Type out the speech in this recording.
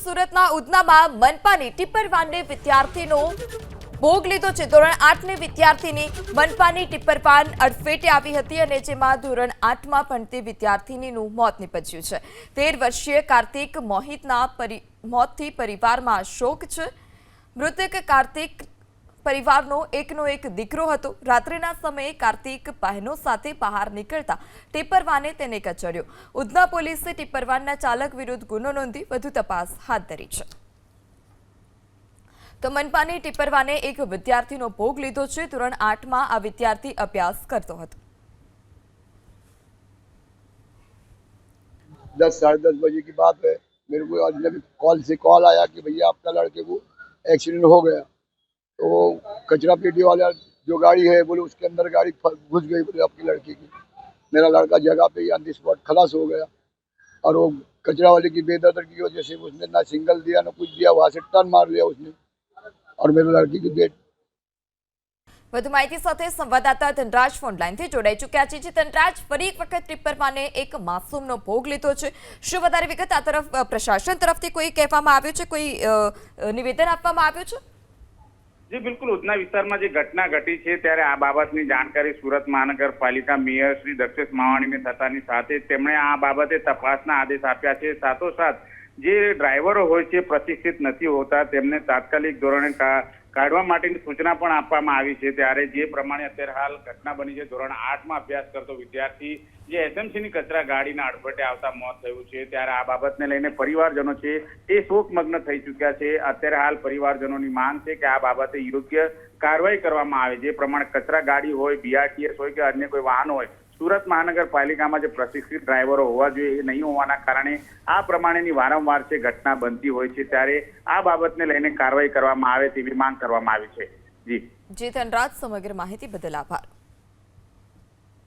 સુરતના ઉધનામાં મનપાની ટિપ્પર વાનને વિદ્યાર્થીનો ભોગ લીધો છે। ધોરણ 8ની વિદ્યાર્થીની મનપાની ટિપ્પર વાન અડફેટે આવી હતી અને જેમાં ધોરણ 8માં ભણતી વિદ્યાર્થીનીનું મોત નીપજ્યું છે। 13 વર્ષીય કાર્તિક મોહિતના મોતથી પરિવારમાં શોક છે। મૃતક કાર્તિક પરિવારનો એકનો એક દીકરો હતો। રાત્રિના સમયે કાર્તિક બહેનો સાથે બહાર નીકળતા ટિપ્પર વાને તેને કચડ્યો। ઉધના પોલીસે ટિપ્પર વાનના ચાલક વિરુદ્ધ ગુનો નોંધી વધુ તપાસ હાથ ધરી છે। તો મનપાની ટિપ્પર વાને એક વિદ્યાર્થીનો ભોગ લીધો છે। ધોરણ 8માં આ વિદ્યાર્થી અભ્યાસ કરતો હતો। 10-10:30 बजे की बात है। मेरे को आज जब कॉल आया कि भैया आपका लड़के को एक्सीडेंट हो गया, तो कचरा पेटी वाला जो गाड़ी है बोले उसके अंदर गाड़ी घुस गई, बोले आपकी लड़की की। मेरा लड़का जगह पे ही ऑन द स्पॉट खलास हो गया और वो कचरा वाले की बेदर्दी की वजह से उसने ना सिग्नल दिया ना कुछ दिया, वहाँ से टर्न मार लिया उसने और मेरे लड़की की डेथ। વધુ માહિતી સાથે સંવાદદાતા ધનરાજ ફોન લાઈનથી જોડાઈ ચૂક્યા છે। ધનરાજ, ફરી એક વખત ટિપ્પર વાને એક માસૂમનો ભોગ લીધો છે। શું વધારે વિગત આ તરફ પ્રશાસન તરફથી કોઈ કહેવામાં આવ્યું છે, કોઈ નિવેદન આપવામાં આવ્યું છે? जी बिल्कुल, उधना विस्तार में घटना घटी है त्यारे आ बाबतनी जानकारी सूरत महानगरपालिका मेयर श्री दक्षेश मावाणी ने थतानी साथे तेमणे आ बाबते तपासना आदेश आप्या छे। साथोसाथ जे ड्राइवरो होय छे प्रशिक्षित नहीं होता तेमने तात्कालिक धोरणे काढवा माटेनी सूचना पण आपवामां आवी छे। त्यारे जे प्रमाणे अत्यारे हाल घटना बनी छे, धोरण 8 में अभ्यास करतो विद्यार्थी जे एसएमसी नी कचरा गाड़ीना अडफटे आवता मौत थयुं छे, त्यारे आ बाबतने लईने परिवारजनो छे ए शोकमग्न थई चूक्या छे। अत्यारे हाल परिवारजनोनी मांग छे के आ बाबते योग्य कार्यवाही करवामां आवे। जे प्रमाणे कचरा गाड़ी होय, बीआरटीएस होय के अन्य कोई वाहन होय, सूरत महानगरपालिका में जो प्रशिक्षित ड्राइवरो होवा जोईए नहीं होवाना कारणे आ प्रमाणेनी वारंवार से घटना बनती होय छे, त्यारे आ बाबतने लईने कार्यवाही करवामां आवे तेवी मांग करवामां आवी छे। जी धनराज, समग्र माहिती बदल आभार।